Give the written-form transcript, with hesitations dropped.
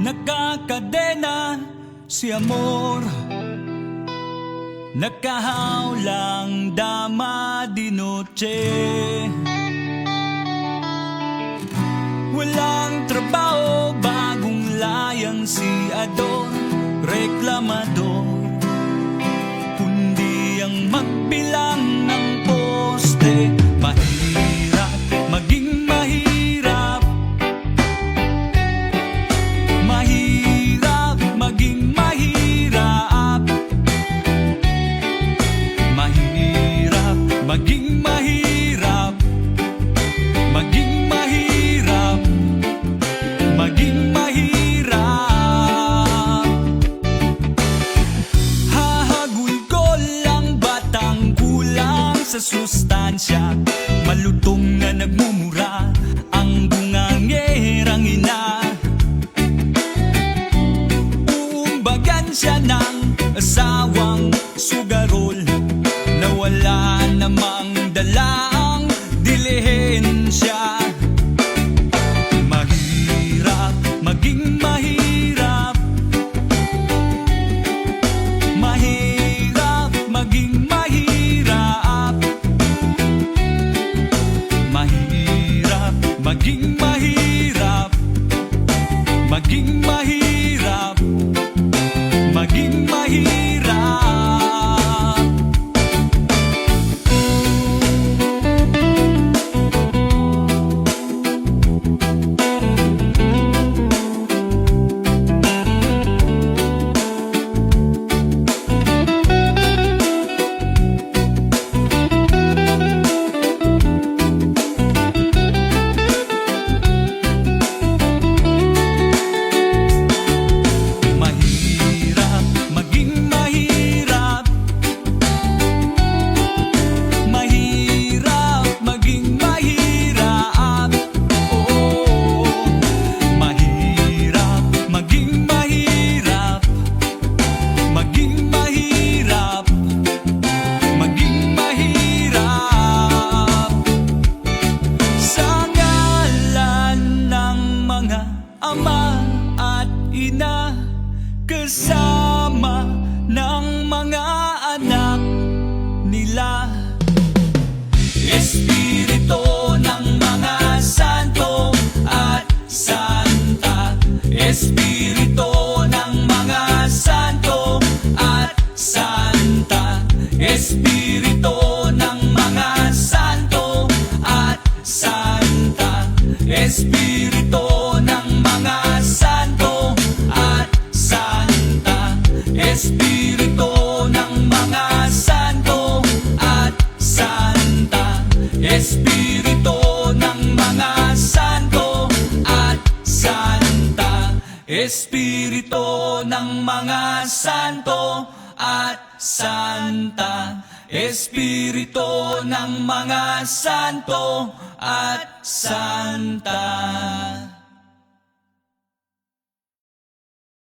Nakakadena si amor, nakahawlang dama di noche. Walang trabaho, bagong layang si Ador, reklamador, kundi ang magbilang ng poste. Mahirap maging mahirap, mahirap maging mahirap, mahirap maging mahirap, maging mahirap, maging mahirap. Hahagulgol ang batang kulang sa sustansya, malutong na nagmumura ang bungangerang ina. Uumbagan siya ng asawang sugarol na wala namang dalaang dilihensya. Mahirap maging mahirap, mahirap maging mahirap, mahirap maging mahirap, maging mahirap, maging mahirap. Ama at ina, kasama ng mga anak nila. Espiritu ng mga santo at santa, Espiritu ng mga santo at santa, Espiritu ng mga santo at santa, Espiritu ng mga santo at santa, Espiritu ng mga santo at santa, Espiritu ng mga santo at santa, Espiritu ng mga santo at santa, Espiritu ng mga santo at santa.